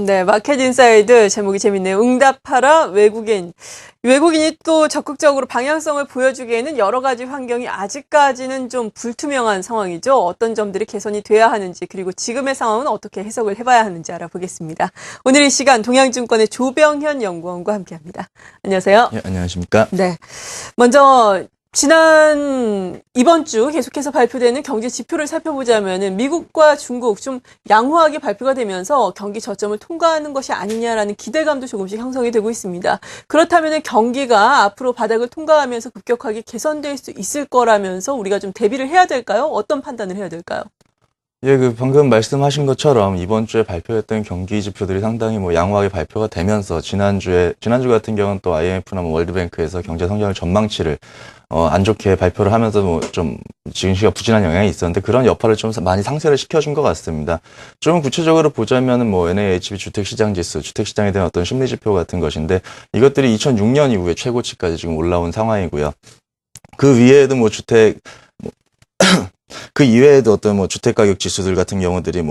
네, 마켓 인사이드 제목이 재밌네요. 응답하라 외국인. 외국인이 또 적극적으로 방향성을 보여주기에는 여러 가지 환경이 아직까지는 좀 불투명한 상황이죠. 어떤 점들이 개선이 돼야 하는지, 그리고 지금의 상황은 어떻게 해석을 해봐야 하는지 알아보겠습니다. 오늘 이 시간 동양증권의 조병현 연구원과 함께합니다. 안녕하세요. 예, 안녕하십니까. 네, 먼저 이번 주 계속해서 발표되는 경제 지표를 살펴보자면은 미국과 중국 좀 양호하게 발표가 되면서 경기 저점을 통과하는 것이 아니냐라는 기대감도 조금씩 형성이 되고 있습니다. 그렇다면은 경기가 앞으로 바닥을 통과하면서 급격하게 개선될 수 있을 거라면서 우리가 좀 대비를 해야 될까요? 어떤 판단을 해야 될까요? 예, 방금 말씀하신 것처럼 이번 주에 발표했던 경기 지표들이 상당히 양호하게 발표가 되면서 지난주 같은 경우는 또 IMF나 월드뱅크에서 경제 성장을 전망치를 안 좋게 발표를 하면서 좀 증시가 부진한 영향이 있었는데 그런 여파를 좀 많이 상쇄를 시켜준 것 같습니다. 좀 구체적으로 보자면은 NAHB 주택시장 지수, 주택시장에 대한 어떤 심리 지표 같은 것인데 이것들이 2006년 이후에 최고치까지 지금 올라온 상황이고요. 그 위에도 그 이외에도 어떤 주택가격 지수들 같은 경우들이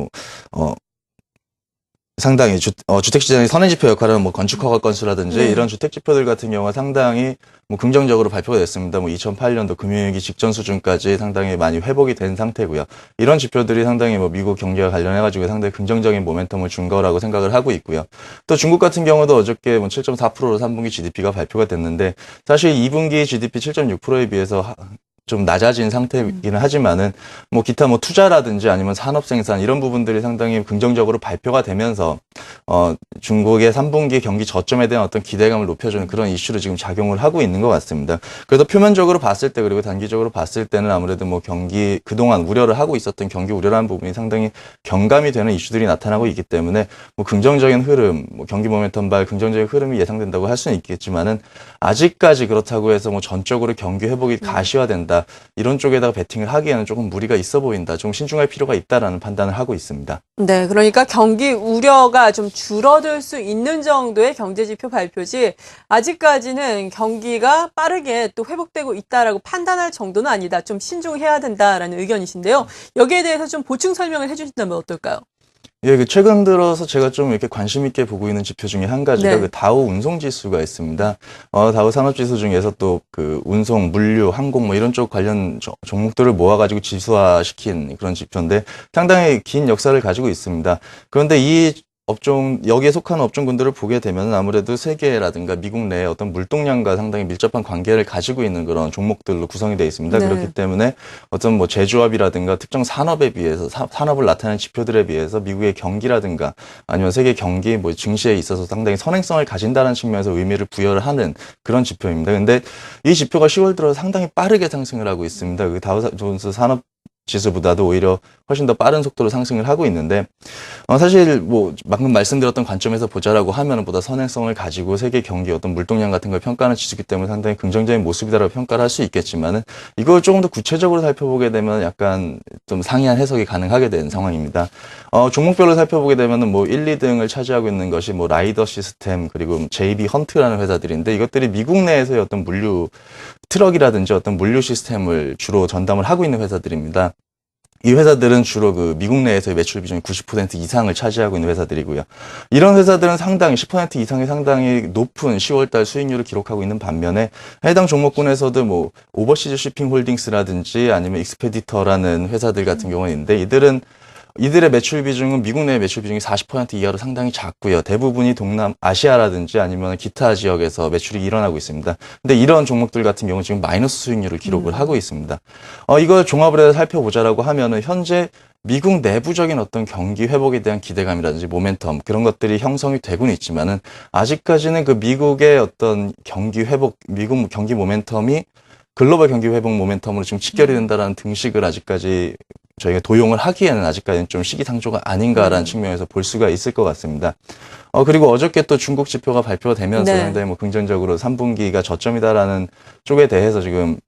상당히 주택시장의 선행지표 역할을 하는 건축허가 건수라든지 이런 주택지표들 같은 경우가 상당히 긍정적으로 발표가 됐습니다. 2008년도 금융위기 직전 수준까지 상당히 많이 회복이 된 상태고요. 이런 지표들이 상당히 미국 경기와 관련해가지고 상당히 긍정적인 모멘텀을 준 거라고 생각을 하고 있고요. 또 중국 같은 경우도 어저께 7.4%로 3분기 GDP가 발표가 됐는데 사실 2분기 GDP 7.6%에 비해서 좀 낮아진 상태이기는 하지만은 기타 투자라든지 아니면 산업 생산 이런 부분들이 상당히 긍정적으로 발표가 되면서 중국의 3분기 경기 저점에 대한 어떤 기대감을 높여주는 그런 이슈로 지금 작용을 하고 있는 것 같습니다. 그래서 표면적으로 봤을 때 그리고 단기적으로 봤을 때는 아무래도 경기 그동안 우려를 하고 있었던 경기 우려라는 부분이 상당히 경감이 되는 이슈들이 나타나고 있기 때문에 긍정적인 흐름, 경기 모멘텀 긍정적인 흐름이 예상된다고 할 수는 있겠지만은 아직까지 그렇다고 해서 전적으로 경기 회복이 가시화된다. 이런 쪽에다가 베팅을 하기에는 조금 무리가 있어 보인다. 좀 신중할 필요가 있다라는 판단을 하고 있습니다. 네, 그러니까 경기 우려가 좀 줄어들 수 있는 정도의 경제지표 발표지 아직까지는 경기가 빠르게 또 회복되고 있다라고 판단할 정도는 아니다. 좀 신중해야 된다라는 의견이신데요. 여기에 대해서 좀 보충 설명을 해주신다면 어떨까요? 예, 최근 들어서 제가 좀 이렇게 관심 있게 보고 있는 지표 중에 한 가지가 그 다우 운송 지수가 있습니다. 다우 산업 지수 중에서 또 그 운송, 물류, 항공 이런 쪽 관련 종목들을 모아가지고 지수화시킨 그런 지표인데 상당히 긴 역사를 가지고 있습니다. 그런데 여기에 속하는 업종군들을 보게 되면 아무래도 세계라든가 미국 내에 어떤 물동량과 상당히 밀접한 관계를 가지고 있는 그런 종목들로 구성이 되어 있습니다. 네. 그렇기 때문에 어떤 제조업이라든가 특정 산업에 비해서 산업을 나타내는 지표들에 비해서 미국의 경기라든가 아니면 세계 경기 증시에 있어서 상당히 선행성을 가진다는 측면에서 의미를 부여를 하는 그런 지표입니다. 근데 이 지표가 10월 들어 상당히 빠르게 상승을 하고 있습니다. 그 다우존스 산업 지수보다도 오히려 훨씬 더 빠른 속도로 상승을 하고 있는데 사실 방금 말씀드렸던 관점에서 보자라고 하면은 보다 선행성을 가지고 세계 경기 어떤 물동량 같은 걸 평가하는 지수이기 때문에 상당히 긍정적인 모습이다라고 평가를 할 수 있겠지만은 이걸 조금 더 구체적으로 살펴보게 되면 약간 좀 상이한 해석이 가능하게 되는 상황입니다. 종목별로 살펴보게 되면은 1, 2등을 차지하고 있는 것이 라이더 시스템 그리고 JB 헌트라는 회사들인데 이것들이 미국 내에서의 어떤 트럭이라든지 어떤 물류 시스템을 주로 전담을 하고 있는 회사들입니다. 이 회사들은 주로 미국 내에서의 매출 비중이 90% 이상을 차지하고 있는 회사들이고요. 이런 회사들은 상당히 10% 이상의 상당히 높은 10월달 수익률을 기록하고 있는 반면에 해당 종목군에서도 오버시즈 쉬핑 홀딩스라든지 아니면 익스페디터라는 회사들 같은 경우는 있는데 이들의 매출 비중은 미국 내의 매출 비중이 40% 이하로 상당히 작고요. 대부분이 동남아시아라든지 아니면 기타 지역에서 매출이 일어나고 있습니다. 근데 이런 종목들 같은 경우는 지금 마이너스 수익률을 기록을 하고 있습니다. 이걸 종합을 해서 살펴보자라고 하면은 현재 미국 내부적인 어떤 경기 회복에 대한 기대감이라든지 모멘텀 그런 것들이 형성이 되고는 있지만은 아직까지는 그 미국의 어떤 경기 회복, 미국 경기 모멘텀이 글로벌 경기 회복 모멘텀으로 지금 직결이 된다라는 등식을 아직까지 저희가 도용을 하기에는 아직까지는 좀 시기상조가 아닌가라는 측면에서 볼 수가 있을 것 같습니다. 그리고 어저께 또 중국 지표가 발표가 되면서 상당히 긍정적으로 3분기가 저점이다라는 쪽에 대해서 지금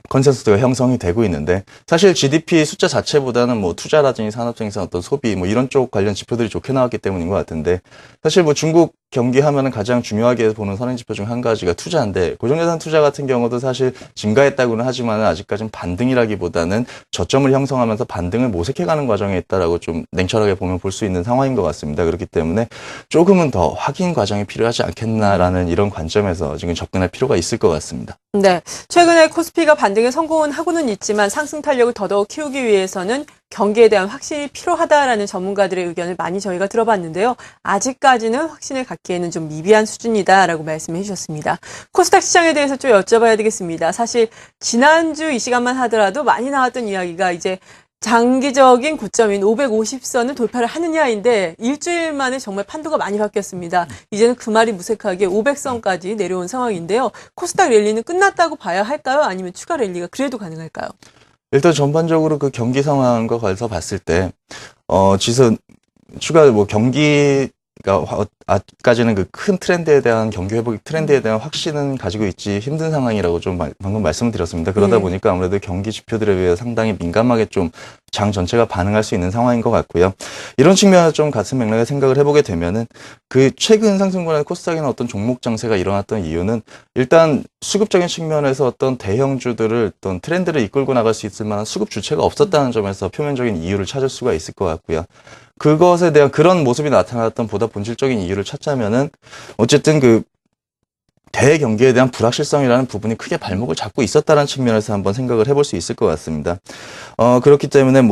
컨센서스가 형성이 되고 있는데 사실 GDP 숫자 자체보다는 투자라든지 산업생산 어떤 소비 이런 쪽 관련 지표들이 좋게 나왔기 때문인 것 같은데 사실 중국 경기 하면은 가장 중요하게 보는 선행지표 중 한 가지가 투자인데, 고정자산 투자 같은 경우도 사실 증가했다고는 하지만 아직까지는 반등이라기보다는 저점을 형성하면서 반등을 모색해가는 과정에 있다라고 좀 냉철하게 보면 볼 수 있는 상황인 것 같습니다. 그렇기 때문에 조금은 더 확인 과정이 필요하지 않겠나라는 이런 관점에서 지금 접근할 필요가 있을 것 같습니다. 네. 최근에 코스피가 반등에 성공은 하고는 있지만 상승 탄력을 더더욱 키우기 위해서는 경기에 대한 확신이 필요하다라는 전문가들의 의견을 많이 저희가 들어봤는데요. 아직까지는 확신을 갖기에는 좀 미비한 수준이다라고 말씀해 주셨습니다. 코스닥 시장에 대해서 좀 여쭤봐야 되겠습니다. 사실 지난주 이 시간만 하더라도 많이 나왔던 이야기가 이제 장기적인 고점인 550선을 돌파를 하느냐인데 일주일 만에 정말 판도가 많이 바뀌었습니다. 이제는 그 말이 무색하게 500선까지 내려온 상황인데요. 코스닥 랠리는 끝났다고 봐야 할까요? 아니면 추가 랠리가 그래도 가능할까요? 일단 전반적으로 그 경기 상황과 관해서 봤을 때, 지수 추가 경기가 아직까지는 그 큰 트렌드에 대한 경기 회복 트렌드에 대한 확신은 가지고 있지 힘든 상황이라고 좀 방금 말씀을 드렸습니다. 그러다 네. 보니까 아무래도 경기 지표들에 비해 상당히 민감하게 좀 장 전체가 반응할 수 있는 상황인 것 같고요. 이런 측면에서 좀 같은 맥락에 생각을 해보게 되면은 그 최근 상승권의 코스닥이나 어떤 종목 장세가 일어났던 이유는 일단 수급적인 측면에서 어떤 대형주들을 어떤 트렌드를 이끌고 나갈 수 있을 만한 수급 주체가 없었다는 점에서 표면적인 이유를 찾을 수가 있을 것 같고요. 그것에 대한 그런 모습이 나타났던 보다 본질적인 이유를 찾자면은 어쨌든 그 대경기에 대한 불확실성이라는 부분이 크게 발목을 잡고 있었다는 측면에서 한번 생각을 해볼 수 있을 것 같습니다. 그렇기 때문에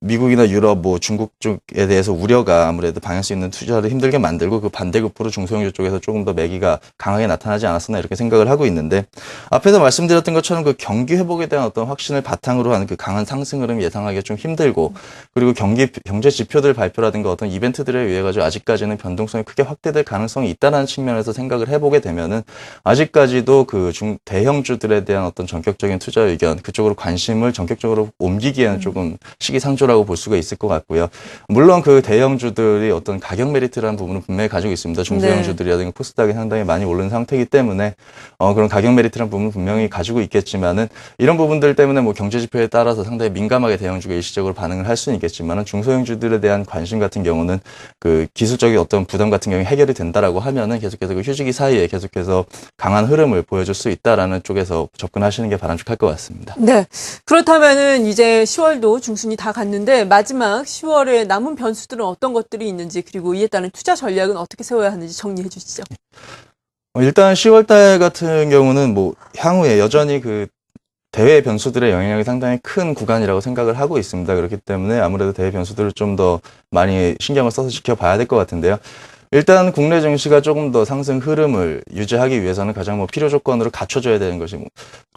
미국이나 유럽, 중국 쪽에 대해서 우려가 아무래도 방향 수 있는 투자를 힘들게 만들고 그 반대급부로 중소형주 쪽에서 조금 더 매기가 강하게 나타나지 않았었나 이렇게 생각을 하고 있는데, 앞에서 말씀드렸던 것처럼 그 경기 회복에 대한 어떤 확신을 바탕으로 하는 그 강한 상승 흐름 예상하기가 좀 힘들고, 그리고 경제 지표들 발표라든가 어떤 이벤트들에 의해 가지고 아직까지는 변동성이 크게 확대될 가능성이 있다는 측면에서 생각을 해보게 되면은 아직까지도 그 대형주들에 대한 어떤 전격적인 투자 의견, 그쪽으로 관심을 전격적으로 옮기기에는 조금 시기상조라고 볼 수가 있을 것 같고요. 물론 그 대형주들이 어떤 가격 메리트라는 부분은 분명히 가지고 있습니다. 중소형주들이라든가 코스닥이 상당히 많이 오른 상태이기 때문에 그런 가격 메리트라는 부분은 분명히 가지고 있겠지만은, 이런 부분들 때문에 경제 지표에 따라서 상당히 민감하게 대형주가 일시적으로 반응을 할 수는 있겠지만은, 중소형주들에 대한 관심 같은 경우는 그 기술적인 어떤 부담 같은 경우에 해결이 된다라고 하면은 계속해서 그 휴지기 사이에 계속해서 강한 흐름을 보여줄 수 있다라는 쪽에서 접근하시는 게 바람직할 것 같습니다. 네. 그렇다면은 이제 10월도 중순이 다 갔는데 마지막 10월에 남은 변수들은 어떤 것들이 있는지, 그리고 이에 따른 투자 전략은 어떻게 세워야 하는지 정리해 주시죠. 일단 10월 달 같은 경우는 향후에 여전히 그 대외 변수들의 영향력이 상당히 큰 구간이라고 생각을 하고 있습니다. 그렇기 때문에 아무래도 대외 변수들을 좀 더 많이 신경을 써서 지켜봐야 될 것 같은데요. 일단 국내 증시가 조금 더 상승 흐름을 유지하기 위해서는 가장 필요 조건으로 갖춰줘야 되는 것이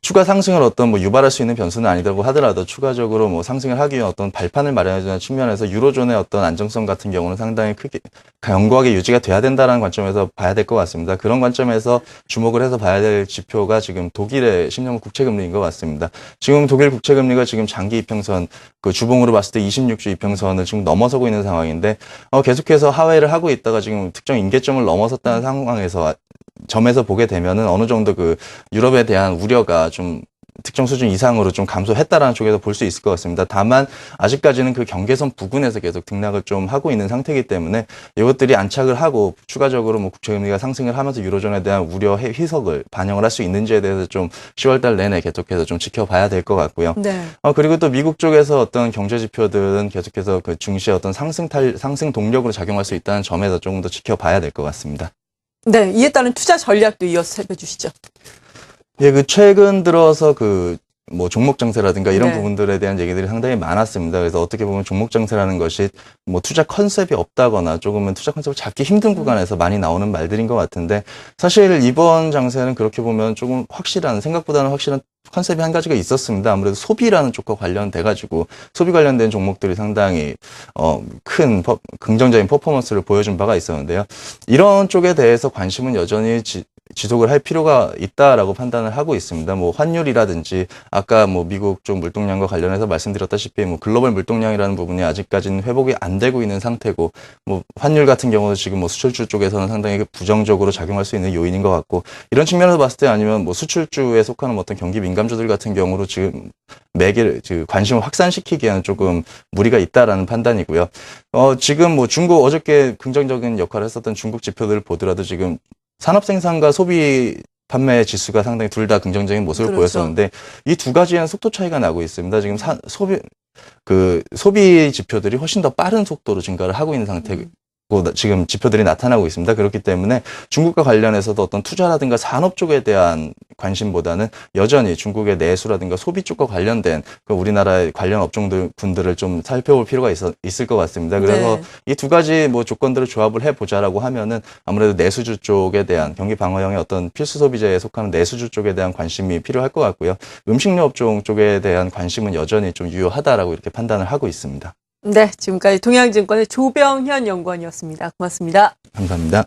추가 상승을 유발할 수 있는 변수는 아니다고 하더라도 추가적으로 상승을 하기 위한 어떤 발판을 마련해주는 측면에서 유로존의 어떤 안정성 같은 경우는 상당히 크게 견고하게 유지가 돼야 된다는 관점에서 봐야 될 것 같습니다. 그런 관점에서 주목을 해서 봐야 될 지표가 지금 독일의 10년물 국채금리인 것 같습니다. 지금 독일 국채금리가 지금 장기 이평선, 그 주봉으로 봤을 때 26주 이평선을 지금 넘어서고 있는 상황인데, 계속해서 하회를 하고 있다가 지금 특정 임계점을 넘어섰다는 상황에서 점에서 보게 되면은 어느 정도 그 유럽에 대한 우려가 좀 특정 수준 이상으로 좀 감소했다라는 쪽에서 볼 수 있을 것 같습니다. 다만 아직까지는 그 경계선 부근에서 계속 등락을 좀 하고 있는 상태이기 때문에 이것들이 안착을 하고 추가적으로 국채금리가 상승을 하면서 유로존에 대한 우려 희석을 반영을 할 수 있는지에 대해서 좀 10월 달 내내 계속해서 좀 지켜봐야 될 것 같고요. 네. 그리고 또 미국 쪽에서 어떤 경제 지표들은 계속해서 그 증시의 어떤 상승 동력으로 작용할 수 있다는 점에서 조금 더 지켜봐야 될 것 같습니다. 네, 이에 따른 투자 전략도 이어서 살펴주시죠. 예, 최근 들어서 종목 장세라든가 이런 네. 부분들에 대한 얘기들이 상당히 많았습니다. 그래서 어떻게 보면 종목 장세라는 것이 투자 컨셉이 없다거나 조금은 투자 컨셉을 잡기 힘든 구간에서 많이 나오는 말들인 것 같은데, 사실 이번 장세는 그렇게 보면 조금 생각보다는 확실한 컨셉이 한 가지가 있었습니다. 아무래도 소비라는 쪽과 관련돼가지고 소비 관련된 종목들이 상당히 큰 긍정적인 퍼포먼스를 보여준 바가 있었는데요. 이런 쪽에 대해서 관심은 여전히 지속을 할 필요가 있다라고 판단을 하고 있습니다. 뭐 환율이라든지 아까 뭐 미국 쪽 물동량과 관련해서 말씀드렸다시피 뭐 글로벌 물동량이라는 부분이 아직까지는 회복이 안 되고 있는 상태고 뭐 환율 같은 경우도 지금 뭐 수출주 쪽에서는 상당히 부정적으로 작용할 수 있는 요인인 것 같고 이런 측면에서 봤을 때 아니면 뭐 수출주에 속하는 어떤 경기 민감주들 같은 경우로 지금 매개를 관심을 확산시키기에는 조금 무리가 있다라는 판단이고요. 지금 뭐 중국 어저께 긍정적인 역할을 했었던 중국 지표들을 보더라도 지금 산업 생산과 소비 판매 지수가 상당히 둘 다 긍정적인 모습을 그렇죠. 보였었는데 이 두 가지에는 속도 차이가 나고 있습니다. 지금 소비 지표들이 훨씬 더 빠른 속도로 증가를 하고 있는 상태고 지금 지표들이 나타나고 있습니다. 그렇기 때문에 중국과 관련해서도 어떤 투자라든가 산업 쪽에 대한 관심보다는 여전히 중국의 내수라든가 소비 쪽과 관련된 그 우리나라의 관련 업종들을 좀 살펴볼 필요가 있을 것 같습니다. 그래서 네. 이 두 가지 뭐 조건들을 조합을 해보자라고 하면은 아무래도 내수주 쪽에 대한 경기 방어형의 어떤 필수 소비재에 속하는 내수주 쪽에 대한 관심이 필요할 것 같고요. 음식료 업종 쪽에 대한 관심은 여전히 좀 유효하다라고 이렇게 판단을 하고 있습니다. 네, 지금까지 동양증권의 조병현 연구원이었습니다. 고맙습니다. 감사합니다.